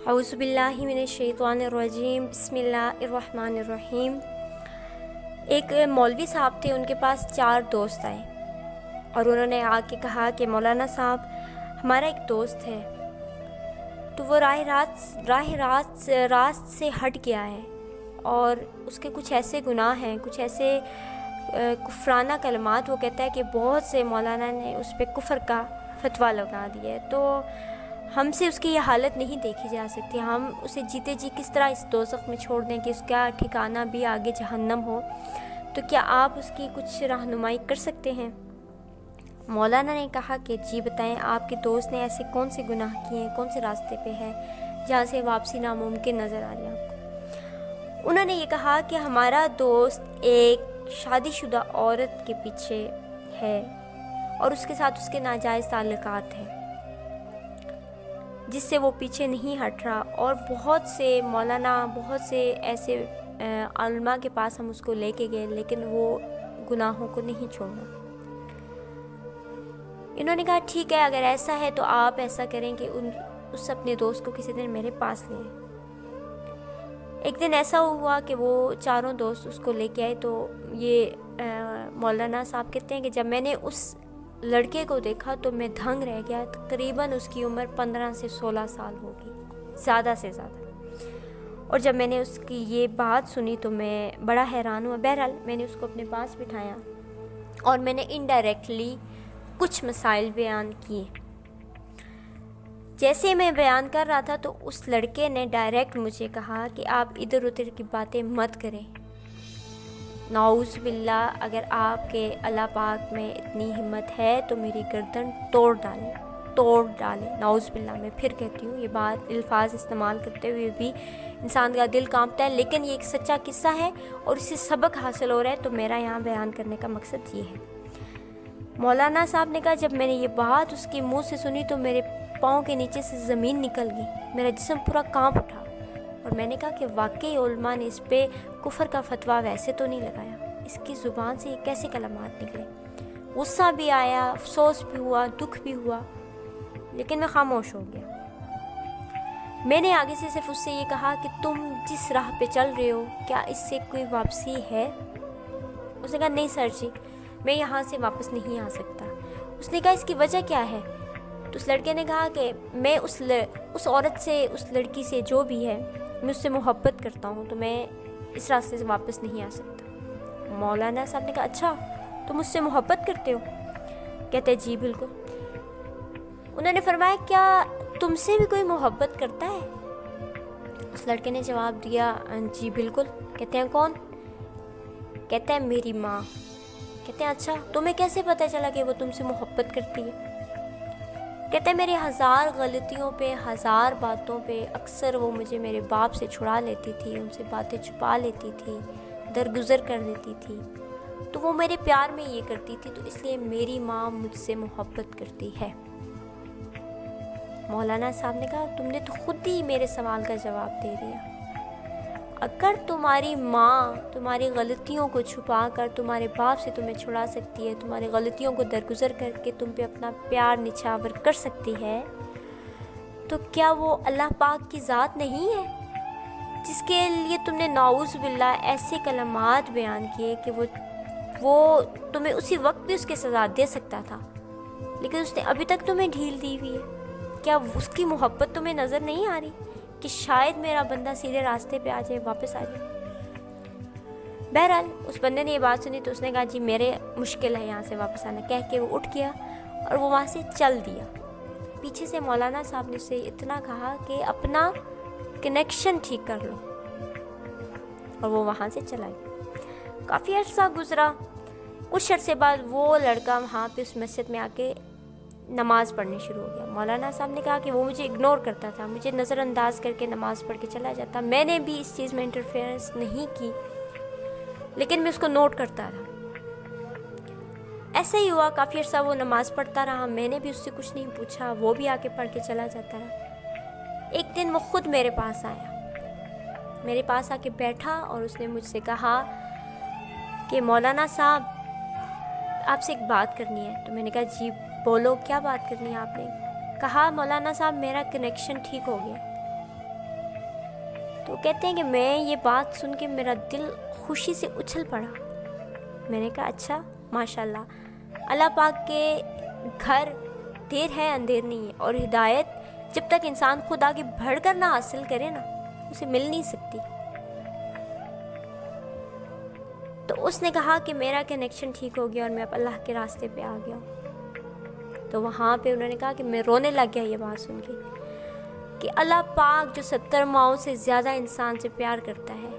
اعوذ باللہ من الشیطان الرجیم، بسم اللہ الرحمن الرحیم۔ ایک مولوی صاحب تھے، ان کے پاس 4 دوست آئے اور انہوں نے آ کے کہا کہ مولانا صاحب ہمارا ایک دوست ہے تو وہ راہ راست سے ہٹ گیا ہے اور اس کے کچھ ایسے گناہ ہیں، کچھ ایسے کفرانہ کلمات وہ کہتا ہے کہ بہت سے مولانا نے اس پہ کفر کا فتویٰ لگا دیا ہے، تو ہم سے اس کی یہ حالت نہیں دیکھی جا سکتی، ہم اسے جیتے جی کس طرح اس دوزخ میں چھوڑ دیں کہ اس کا ٹھکانہ بھی آگے جہنم ہو، تو کیا آپ اس کی کچھ رہنمائی کر سکتے ہیں؟ مولانا نے کہا کہ جی بتائیں، آپ کے دوست نے ایسے کون سے گناہ کیے ہیں، کون سے راستے پہ ہے جہاں سے واپسی ناممکن نظر آ رہی ہے آپ کو؟ انہوں نے یہ کہا کہ ہمارا دوست ایک شادی شدہ عورت کے پیچھے ہے اور اس کے ساتھ اس کے ناجائز تعلقات ہیں جس سے وہ پیچھے نہیں ہٹ رہا، اور بہت سے مولانا، بہت سے ایسے علماء کے پاس ہم اس کو لے کے گئے لیکن وہ گناہوں کو نہیں چھوڑا۔ انہوں نے کہا ٹھیک ہے، اگر ایسا ہے تو آپ ایسا کریں کہ اس اپنے دوست کو کسی دن میرے پاس لیں۔ ایک دن ایسا ہوا کہ وہ 4 دوست اس کو لے کے آئے، تو یہ مولانا صاحب کہتے ہیں کہ جب میں نے اس لڑکے کو دیکھا تو میں دھنگ رہ گیا، تقریباً اس کی عمر 15 سے 16 سال ہوگی، زیادہ سے زیادہ۔ اور جب میں نے اس کی یہ بات سنی تو میں بڑا حیران ہوا۔ بہرحال میں نے اس کو اپنے پاس بٹھایا اور میں نے انڈائریکٹلی کچھ مسائل بیان کیے۔ جیسے میں بیان کر رہا تھا تو اس لڑکے نے ڈائریکٹ مجھے کہا کہ آپ ادھر ادھر کی باتیں مت کریں، نعوذ باللہ، اگر آپ کے اللہ پاک میں اتنی ہمت ہے تو میری گردن توڑ ڈالیں، نعوذ باللہ۔ میں پھر کہتی ہوں، یہ بات الفاظ استعمال کرتے ہوئے بھی انسان کا دل کانپتا ہے، لیکن یہ ایک سچا قصہ ہے اور اس سے سبق حاصل ہو رہا ہے، تو میرا یہاں بیان کرنے کا مقصد یہ ہے۔ مولانا صاحب نے کہا جب میں نے یہ بات اس کے منہ سے سنی تو میرے پاؤں کے نیچے سے زمین نکل گئی، میرا جسم پورا کانپ اٹھا، اور میں نے کہا کہ واقعی علماء نے اس پہ کفر کا فتویٰ ویسے تو نہیں لگایا، اس کی زبان سے یہ کیسے کلمات نکلے؟ غصہ بھی آیا، افسوس بھی ہوا، دکھ بھی ہوا، لیکن میں خاموش ہو گیا۔ میں نے آگے سے صرف اس سے یہ کہا کہ تم جس راہ پہ چل رہے ہو کیا اس سے کوئی واپسی ہے؟ اس نے کہا نہیں سر جی، میں یہاں سے واپس نہیں آ سکتا۔ اس نے کہا اس کی وجہ کیا ہے؟ تو اس لڑکے نے کہا کہ میں اس عورت سے، اس لڑکی سے جو بھی ہے، میں اس سے محبت کرتا ہوں، تو میں اس راستے سے واپس نہیں آ سکتا۔ مولانا صاحب نے کہا اچھا، تم اس سے محبت کرتے ہو؟ کہتے جی بالکل۔ انہوں نے فرمایا کیا تم سے بھی کوئی محبت کرتا ہے؟ اس لڑکے نے جواب دیا جی بالکل۔ کہتے ہیں کون؟ کہتا ہے میری ماں۔ کہتے ہیں اچھا، تمہیں کیسے پتہ چلا کہ وہ تم سے محبت کرتی ہے؟ کہتے ہیں میری 1000 غلطیوں پہ، 1000 باتوں پہ اکثر وہ مجھے میرے باپ سے چھڑا لیتی تھی، ان سے باتیں چھپا لیتی تھی، درگزر کر دیتی تھی، تو وہ میرے پیار میں یہ کرتی تھی، تو اس لیے میری ماں مجھ سے محبت کرتی ہے۔ مولانا صاحب نے کہا تم نے تو خود ہی میرے سوال کا جواب دے دیا۔ اگر تمہاری ماں تمہاری غلطیوں کو چھپا کر تمہارے باپ سے تمہیں چھڑا سکتی ہے، تمہاری غلطیوں کو درگزر کر کے تم پہ اپنا پیار نچھاور کر سکتی ہے، تو کیا وہ اللہ پاک کی ذات نہیں ہے جس کے لیے تم نے نعوذ باللہ ایسے کلمات بیان کیے کہ وہ تمہیں اسی وقت بھی اس کے سزا دے سکتا تھا، لیکن اس نے ابھی تک تمہیں ڈھیل دی ہوئی ہے؟ کیا اس کی محبت تمہیں نظر نہیں آ رہی کہ شاید میرا بندہ سیدھے راستے پہ آ جائے، واپس آ جائے؟ بہرحال اس بندے نے یہ بات سنی تو اس نے کہا جی میرے مشکل ہے یہاں سے واپس آنا، کہہ کے وہ اٹھ گیا اور وہ وہاں سے چل دیا۔ پیچھے سے مولانا صاحب نے اسے اتنا کہا کہ اپنا کنیکشن ٹھیک کر لو، اور وہ وہاں سے چلا گیا۔ کافی عرصہ گزرا، کچھ عرصے بعد وہ لڑکا وہاں پہ اس مسجد میں آ کے نماز پڑھنے شروع ہو گیا۔ مولانا صاحب نے کہا کہ وہ مجھے اگنور کرتا تھا، مجھے نظر انداز کر کے نماز پڑھ کے چلا جاتا، میں نے بھی اس چیز میں انٹرفیئرنس نہیں کی، لیکن میں اس کو نوٹ کرتا رہا۔ ایسا ہی ہوا، کافی عرصہ وہ نماز پڑھتا رہا، میں نے بھی اس سے کچھ نہیں پوچھا، وہ بھی آ کے پڑھ کے چلا جاتا رہا۔ ایک دن وہ خود میرے پاس آیا، میرے پاس آ کے بیٹھا اور اس نے مجھ سے کہا کہ مولانا صاحب آپ سے ایک بات کرنی ہے۔ تو میں نے کہا جی بولو، کیا بات کرنی ہے آپ نے؟ کہا مولانا صاحب میرا کنیکشن ٹھیک ہو گیا۔ تو کہتے ہیں کہ میں یہ بات سن کے میرا دل خوشی سے اچھل پڑا. میں نے کہا اچھا ماشاءاللہ, اللہ پاک کے گھر دیر ہے اندھیر نہیں ہے, اور ہدایت جب تک انسان خود آگے بڑھ کر نہ حاصل کرے نا اسے مل نہیں سکتی. تو اس نے کہا کہ میرا کنیکشن ٹھیک ہو گیا اور میں اب اللہ کے راستے پہ آ گیا ہوں. تو وہاں پہ انہوں نے کہا کہ میں رونے لگ گیا یہ بات سن کے کہ اللہ پاک جو 70 ماؤں سے زیادہ انسان سے پیار کرتا ہے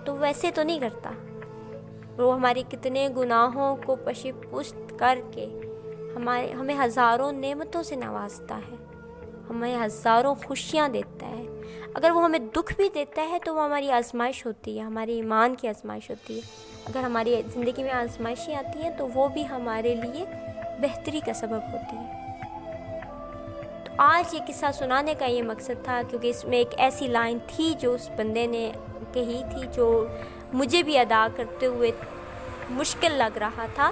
تو ویسے تو نہیں کرتا. وہ ہماری کتنے گناہوں کو پشی پشت کر کے ہمیں ہزاروں نعمتوں سے نوازتا ہے, ہمیں ہزاروں خوشیاں دیتا ہے. اگر وہ ہمیں دکھ بھی دیتا ہے تو وہ ہماری آزمائش ہوتی ہے, ہمارے ایمان کی آزمائش ہوتی ہے. اگر ہماری زندگی میں آزمائشیں آتی ہیں تو وہ بھی ہمارے لیے بہتری کا سبب ہوتی ہے. تو آج یہ قصہ سنانے کا یہ مقصد تھا کیونکہ اس میں ایک ایسی لائن تھی جو اس بندے نے کہی تھی جو مجھے بھی ادا کرتے ہوئے مشکل لگ رہا تھا,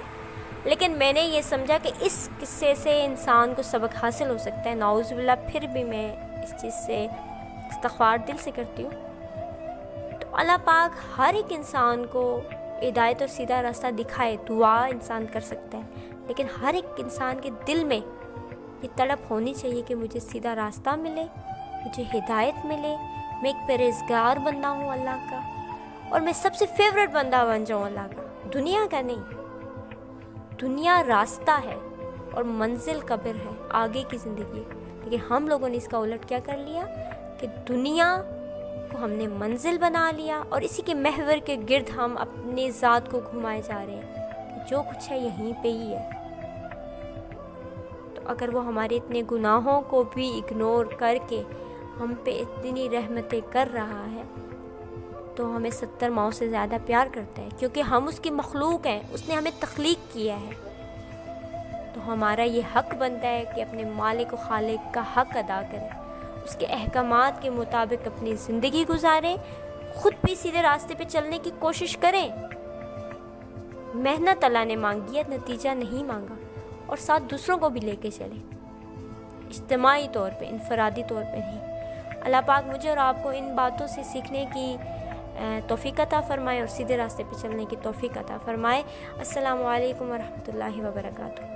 لیکن میں نے یہ سمجھا کہ اس قصے سے انسان کو سبق حاصل ہو سکتا ہے. نعوذ باللہ, پھر بھی میں اس چیز سے استغفار دل سے کرتی ہوں. تو اللہ پاک ہر ایک انسان کو ہدایت اور سیدھا راستہ دکھائے. دعا انسان کر سکتا ہے, لیکن ہر ایک انسان کے دل میں یہ تڑپ ہونی چاہیے کہ مجھے سیدھا راستہ ملے, مجھے ہدایت ملے, میں ایک پرہیزگار بندہ ہوں اللہ کا, اور میں سب سے فیوریٹ بندہ بن جاؤں اللہ کا, دنیا کا نہیں. دنیا راستہ ہے اور منزل قبر ہے, آگے کی زندگی ہے. لیکن ہم لوگوں نے اس کا الٹ کیا کر لیا کہ دنیا کو ہم نے منزل بنا لیا اور اسی کے محور کے گرد ہم اپنے ذات کو گھمائے جا رہے ہیں کہ جو کچھ ہے یہیں پہ ہی ہے. تو اگر وہ ہمارے اتنے گناہوں کو بھی اگنور کر کے ہم پہ اتنی رحمتیں کر رہا ہے تو ہمیں 70 ماؤں سے زیادہ پیار کرتا ہے, کیونکہ ہم اس کی مخلوق ہیں, اس نے ہمیں تخلیق کیا ہے. تو ہمارا یہ حق بنتا ہے کہ اپنے مالک و خالق کا حق ادا کریں, اس کے احکامات کے مطابق اپنی زندگی گزاریں, خود بھی سیدھے راستے پہ چلنے کی کوشش کریں. محنت اللہ نے مانگی ہے, نتیجہ نہیں مانگا, اور ساتھ دوسروں کو بھی لے کے چلیں, اجتماعی طور پہ, انفرادی طور پہ نہیں. اللہ پاک مجھے اور آپ کو ان باتوں سے سیکھنے کی توفیق عطا فرمائے اور سیدھے راستے پہ چلنے کی توفیق عطا فرمائے. السلام علیکم ورحمۃ اللہ وبرکاتہ.